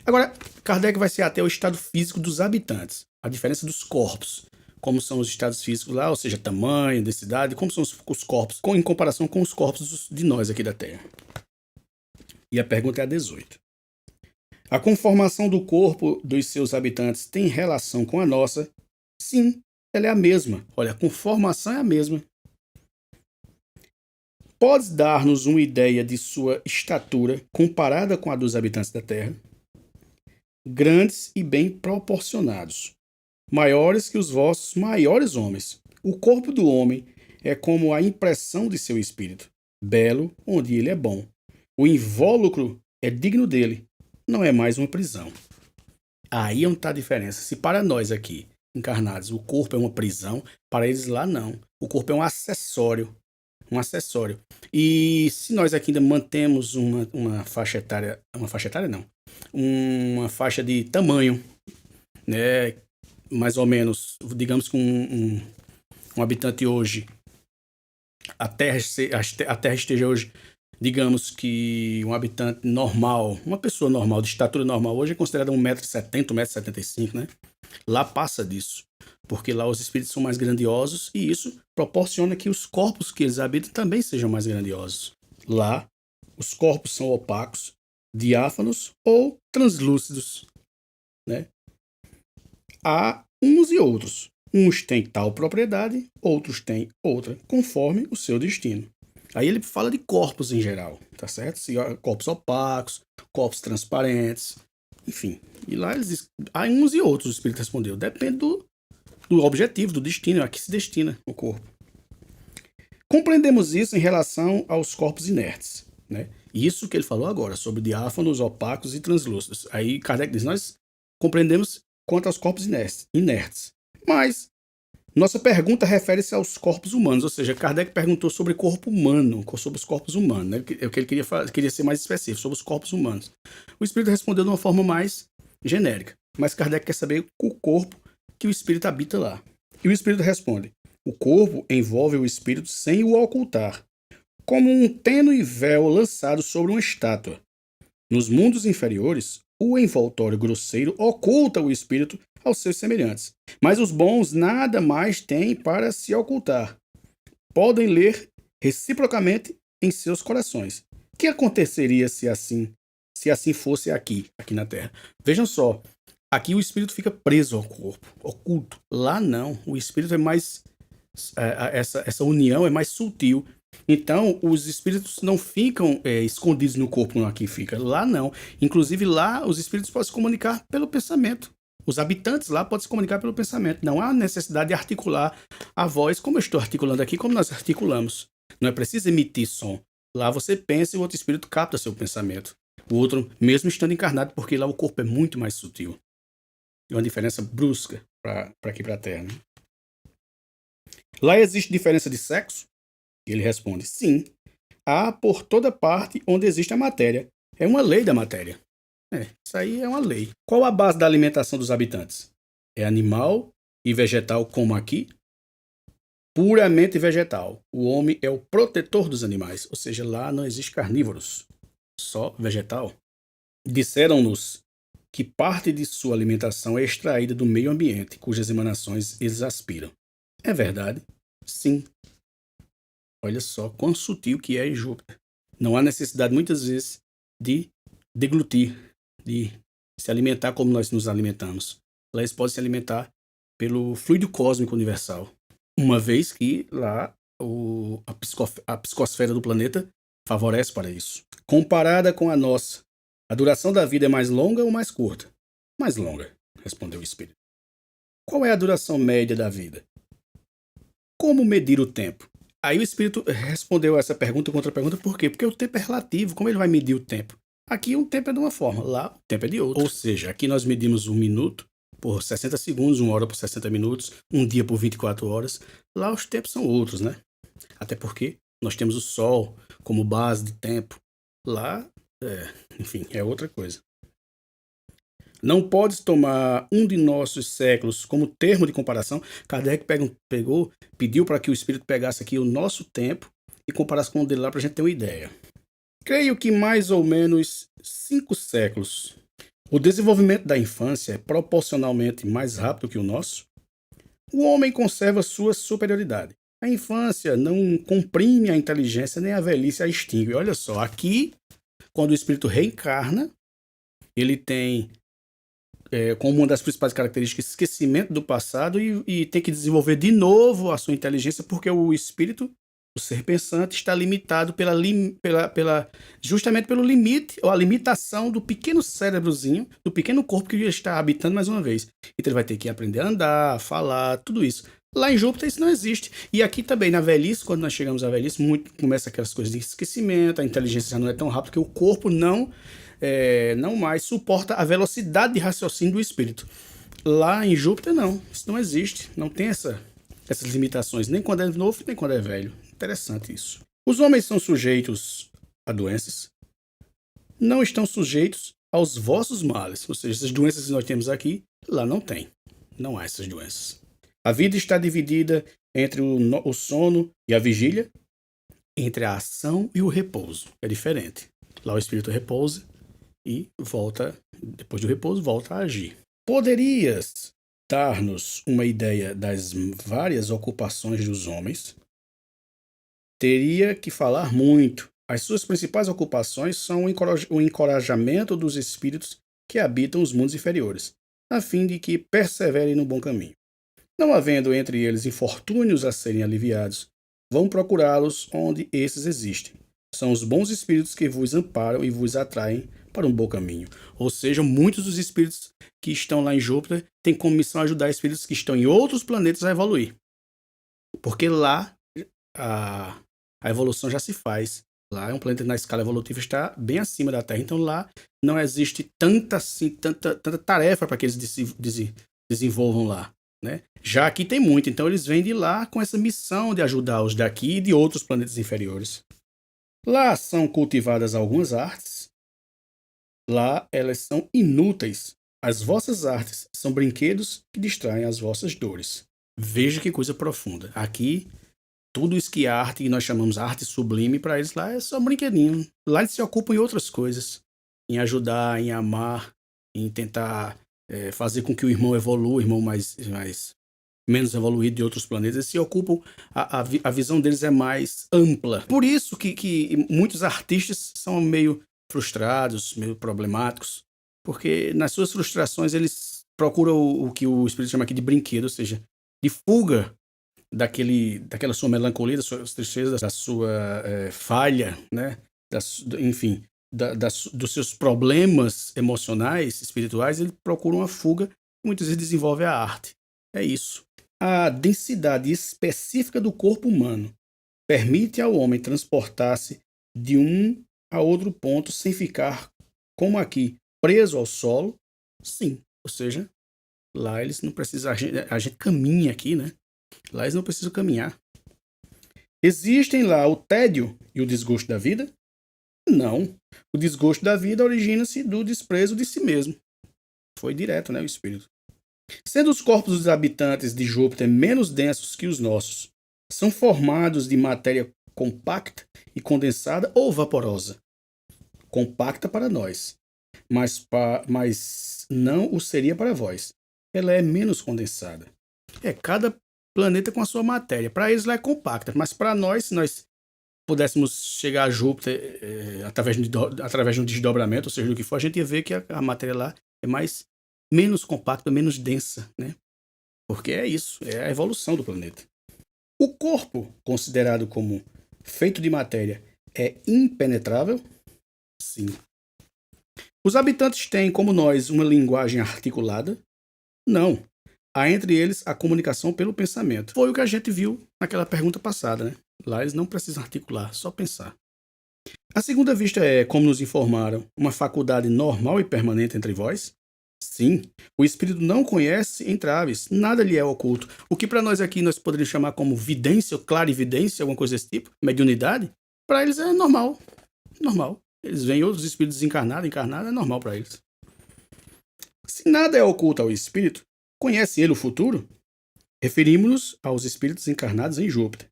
Agora, Kardec vai se ater ao estado físico dos habitantes, a diferença dos corpos. Como são os estados físicos lá, ou seja, tamanho, densidade, como são os corpos em comparação com os corpos de nós aqui da Terra. E a pergunta é a 18. A conformação do corpo dos seus habitantes tem relação com a nossa? Sim, ela é a mesma. Olha, a conformação é a mesma. Podes dar-nos uma ideia de sua estatura comparada com a dos habitantes da Terra? Grandes e bem proporcionados, maiores que os vossos maiores homens. O corpo do homem é como a impressão de seu espírito, belo onde ele é bom. O invólucro é digno dele, não é mais uma prisão. Aí é onde está a diferença. Se para nós aqui, encarnados, o corpo é uma prisão, para eles lá não. O corpo é um acessório. Um acessório. E se nós aqui ainda mantemos uma faixa etária não, uma faixa de tamanho, né, mais ou menos, digamos que um habitante hoje, a Terra esteja hoje, digamos que um habitante normal, uma pessoa normal, de estatura normal, hoje é considerada 1,70 m, 1,75 m, né? Lá passa disso, porque lá os espíritos são mais grandiosos e isso proporciona que os corpos que eles habitam também sejam mais grandiosos. Lá, os corpos são opacos, diáfanos ou translúcidos, né? Há uns e outros. Uns têm tal propriedade, outros têm outra, conforme o seu destino. Aí ele fala de corpos em geral, tá certo? Corpos opacos, corpos transparentes, enfim. E lá eles dizem, há uns e outros, o Espírito respondeu. Depende do objetivo, do destino, a que se destina o corpo. Compreendemos isso em relação aos corpos inertes, né? Isso que ele falou agora, sobre diáfanos, opacos e translúcidos. Aí Kardec diz, nós compreendemos quanto aos corpos inertes. Mas nossa pergunta refere-se aos corpos humanos, ou seja, Kardec perguntou sobre corpo humano, sobre os corpos humanos, né? É o que ele queria ser mais específico, sobre os corpos humanos. O Espírito respondeu de uma forma mais genérica, mas Kardec quer saber o corpo que o Espírito habita lá. E o Espírito responde, o corpo envolve o Espírito sem o ocultar, como um tênue véu lançado sobre uma estátua. Nos mundos inferiores, o envoltório grosseiro oculta o Espírito aos seus semelhantes. Mas os bons nada mais têm para se ocultar. Podem ler reciprocamente em seus corações. O que aconteceria se assim fosse aqui na Terra? Vejam só, aqui o espírito fica preso ao corpo, oculto. Lá não, o espírito é mais essa união é mais sutil. Então, os espíritos não ficam escondidos no corpo, como aqui fica. Lá não. Inclusive, lá os espíritos podem se comunicar pelo pensamento. Os habitantes lá podem se comunicar pelo pensamento. Não há necessidade de articular a voz, como eu estou articulando aqui, como nós articulamos. Não é preciso emitir som. Lá você pensa e o outro espírito capta seu pensamento. O outro, mesmo estando encarnado, porque lá o corpo é muito mais sutil. É uma diferença brusca para aqui para a Terra, né? Lá existe diferença de sexo? Ele responde, sim. Há por toda parte onde existe a matéria. É uma lei da matéria. Isso aí é uma lei. Qual a base da alimentação dos habitantes? É animal e vegetal como aqui? Puramente vegetal. O homem é o protetor dos animais, ou seja, lá não existe carnívoros, só vegetal. Disseram-nos que parte de sua alimentação é extraída do meio ambiente, cujas emanações eles aspiram. É verdade? Sim. Olha só quão sutil que é em Júpiter. Não há necessidade, muitas vezes, de deglutir, de se alimentar como nós nos alimentamos. Lá eles podem se alimentar pelo fluido cósmico universal. Uma vez que lá a psicosfera do planeta favorece para isso. Comparada com a nossa, a duração da vida é mais longa ou mais curta? Mais longa, respondeu o espírito. Qual é a duração média da vida? Como medir o tempo? Aí o espírito respondeu essa pergunta com outra pergunta, por quê? Porque o tempo é relativo, como ele vai medir o tempo? Aqui o tempo é de uma forma, lá o tempo é de outra. Ou seja, aqui nós medimos um minuto por 60 segundos, uma hora por 60 minutos, um dia por 24 horas. Lá os tempos são outros, né? Até porque nós temos o Sol como base de tempo. Lá, enfim, é outra coisa. Não podes tomar um de nossos séculos como termo de comparação. Kardec pediu para que o espírito pegasse aqui o nosso tempo e comparasse com o dele lá para a gente ter uma ideia. Creio que mais ou menos 5 séculos. O desenvolvimento da infância é proporcionalmente mais rápido que o nosso. O homem conserva sua superioridade. A infância não comprime a inteligência nem a velhice a extingue. Olha só, aqui, quando o espírito reencarna, ele tem como uma das principais características esquecimento do passado e tem que desenvolver de novo a sua inteligência, porque o espírito, o ser pensante, está limitado justamente pelo limite, ou a limitação do pequeno cérebrozinho, do pequeno corpo que ele está habitando mais uma vez. Então ele vai ter que aprender a andar, a falar, tudo isso. Lá em Júpiter isso não existe. E aqui também, na velhice, quando nós chegamos à velhice, começa aquelas coisas de esquecimento, a inteligência já não é tão rápida, porque o corpo não mais suporta a velocidade de raciocínio do espírito. Lá em Júpiter, não. Isso não existe. Não tem essas limitações, nem quando é novo, nem quando é velho. Interessante isso. Os homens são sujeitos a doenças. Não estão sujeitos aos vossos males. Ou seja, essas doenças que nós temos aqui, lá não tem. Não há essas doenças. A vida está dividida entre o sono e a vigília, entre a ação e o repouso. É diferente. Lá o espírito repousa e volta, depois do repouso, volta a agir. Poderias dar-nos uma ideia das várias ocupações dos homens? Teria que falar muito. As suas principais ocupações são o encorajamento dos espíritos que habitam os mundos inferiores, a fim de que perseverem no bom caminho. Não havendo entre eles infortúnios a serem aliviados, vão procurá-los onde esses existem. São os bons espíritos que vos amparam e vos atraem para um bom caminho. Ou seja, muitos dos espíritos que estão lá em Júpiter têm como missão ajudar espíritos que estão em outros planetas a evoluir. Porque lá a evolução já se faz. Lá é um planeta na escala evolutiva, está bem acima da Terra. Então lá não existe tanta tarefa para que eles desenvolvam lá. Né? Já aqui tem muito, então eles vêm de lá com essa missão de ajudar os daqui e de outros planetas inferiores. Lá são cultivadas algumas artes. Lá elas são inúteis. As vossas artes são brinquedos que distraem as vossas dores. Veja que coisa profunda. Aqui, tudo isso que é arte, que nós chamamos arte sublime, para eles lá é só brinquedinho. Lá eles se ocupam em outras coisas. Em ajudar, em amar, em tentar fazer com que o irmão evolua, o irmão menos evoluído de outros planetas. Eles se ocupam, a visão deles é mais ampla. Por isso que muitos artistas são meio frustrados, meio problemáticos, porque nas suas frustrações eles procuram o que o espírito chama aqui de brinquedo, ou seja, de fuga daquela sua melancolia, das suas tristezas, da sua falha, né? Enfim, dos seus problemas emocionais, espirituais. Ele procura uma fuga e muitas vezes desenvolve a arte. É isso. A densidade específica do corpo humano permite ao homem transportar-se de um a outro ponto sem ficar, como aqui, preso ao solo? Sim. Ou seja, lá eles não precisam, a gente caminha aqui, né? Lá eles não precisam caminhar. Existem lá o tédio e o desgosto da vida? Não. O desgosto da vida origina-se do desprezo de si mesmo. Foi direto, né, o espírito. Sendo os corpos dos habitantes de Júpiter menos densos que os nossos, são formados de matéria compacta e condensada ou vaporosa? Compacta para nós, mas não o seria para vós. Ela é menos condensada. Cada planeta com a sua matéria. Para eles ela é compacta, mas para nós, se nós pudéssemos chegar a Júpiter através de um desdobramento, ou seja, do que for, a gente ia ver que a matéria lá é menos compacta, menos densa, né? Porque é isso, é a evolução do planeta. O corpo, considerado como feito de matéria, é impenetrável? Sim. Os habitantes têm, como nós, uma linguagem articulada? Não. Há entre eles a comunicação pelo pensamento. Foi o que a gente viu naquela pergunta passada, né? Lá eles não precisam articular, só pensar. A segunda vista é, como nos informaram, uma faculdade normal e permanente entre vós? Sim, o espírito não conhece entraves, nada lhe é oculto. O que para nós aqui nós poderíamos chamar como vidência, ou clarividência, alguma coisa desse tipo, mediunidade, para eles é normal. Normal. Eles veem outros espíritos encarnados, é normal para eles. Se nada é oculto ao espírito, conhece ele o futuro? Referimos-nos aos espíritos encarnados em Júpiter.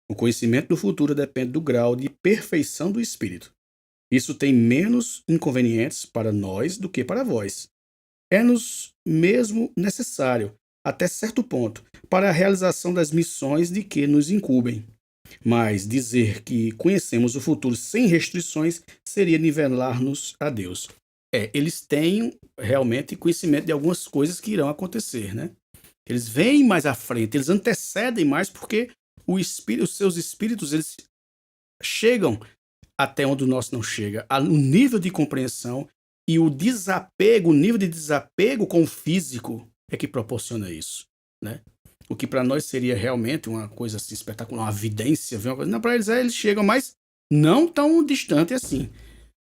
O conhecimento do futuro depende do grau de perfeição do espírito. Isso tem menos inconvenientes para nós do que para vós. É-nos mesmo necessário, até certo ponto, para a realização das missões de que nos incumbem. Mas dizer que conhecemos o futuro sem restrições seria nivelar-nos a Deus. Eles têm realmente conhecimento de algumas coisas que irão acontecer, né? Eles vêm mais à frente, eles antecedem mais porque os seus espíritos eles chegam até onde o nosso não chega. O nível de compreensão e o desapego, o nível de desapego com o físico é que proporciona isso, né? O que para nós seria realmente uma coisa assim espetacular, uma vidência, uma coisa. Não, para eles chegam, mas não tão distante assim,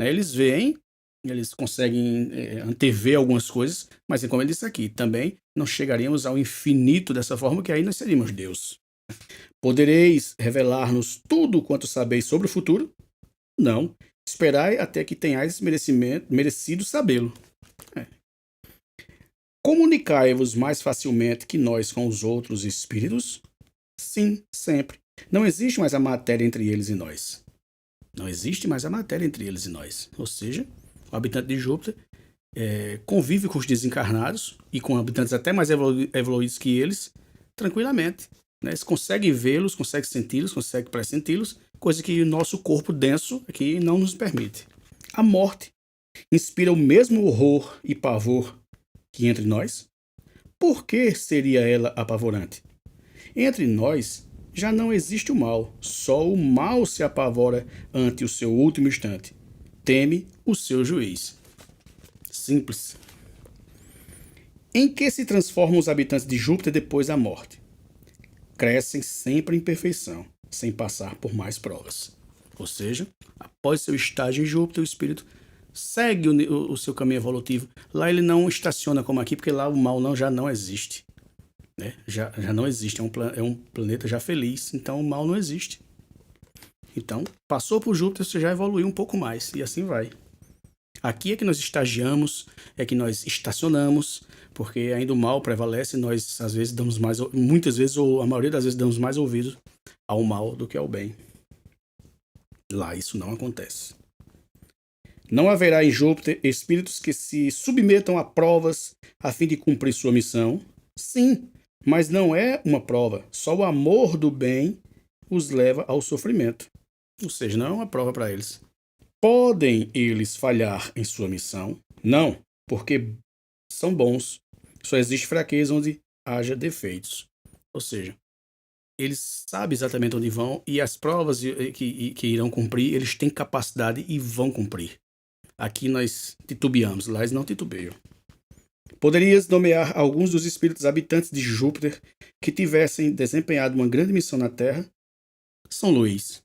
né? Eles veem, eles conseguem antever algumas coisas, mas como ele disse aqui, também não chegaríamos ao infinito dessa forma, que aí nós seríamos Deus. Podereis revelar-nos tudo quanto sabeis sobre o futuro? Não. Esperai até que tenhais merecido sabê-lo. Comunicai-vos mais facilmente que nós com os outros espíritos? Sim, sempre. Não existe mais a matéria entre eles e nós. Não existe mais a matéria entre eles e nós. Ou seja, o habitante de Júpiter convive com os desencarnados e com habitantes até mais evoluídos que eles, tranquilamente. Né? Eles conseguem vê-los, conseguem senti-los, conseguem pressenti-los, coisa que o nosso corpo denso aqui não nos permite. A morte inspira o mesmo horror e pavor que entre nós? Por que seria ela apavorante? Entre nós já não existe o mal, só o mal se apavora ante o seu último instante. Teme o seu juiz. Simples. Em que se transformam os habitantes de Júpiter depois da morte? Crescem sempre em perfeição, sem passar por mais provas. Ou seja, após seu estágio em Júpiter, o espírito segue o seu caminho evolutivo. Lá ele não estaciona como aqui, porque lá o mal já não existe. Né? Já não existe, é um planeta já feliz, então o mal não existe. Então, passou por Júpiter, você já evoluiu um pouco mais, e assim vai. Aqui é que nós estagiamos, é que nós estacionamos, porque ainda o mal prevalece, nós às vezes damos mais, muitas vezes, ou a maioria das vezes damos mais ouvidos ao mal do que ao bem. Lá isso não acontece. Não haverá em Júpiter espíritos que se submetam a provas a fim de cumprir sua missão? Sim, mas não é uma prova. Só o amor do bem os leva ao sofrimento. Ou seja, não é uma prova para eles. Podem eles falhar em sua missão? Não, porque são bons. Só existe fraqueza onde haja defeitos. Ou seja, eles sabem exatamente onde vão e as provas que irão cumprir, eles têm capacidade e vão cumprir. Aqui nós titubeamos, lá eles não titubeiam. Poderias nomear alguns dos espíritos habitantes de Júpiter que tivessem desempenhado uma grande missão na Terra? São Luís.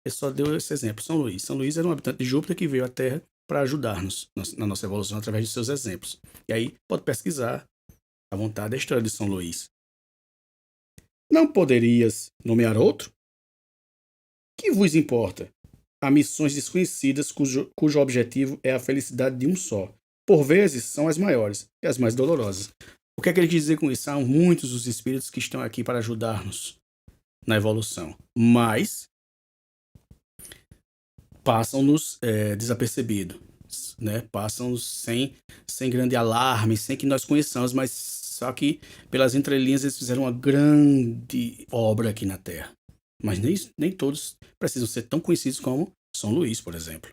Ele só deu esse exemplo, São Luís. São Luís era um habitante de Júpiter que veio à Terra para ajudar-nos na nossa evolução através de seus exemplos. E aí pode pesquisar à vontade a história de São Luís. Não poderias nomear outro? Que vos importa? Há missões desconhecidas cujo objetivo é a felicidade de um só. Por vezes são as maiores e as mais dolorosas. O que é que ele quer dizer com isso? São muitos os espíritos que estão aqui para ajudar-nos na evolução, mas passam-nos desapercebidos, né? Passam-nos sem grande alarme, sem que nós conheçamos, mas só que pelas entrelinhas eles fizeram uma grande obra aqui na Terra. Mas nem todos precisam ser tão conhecidos como São Luís, por exemplo.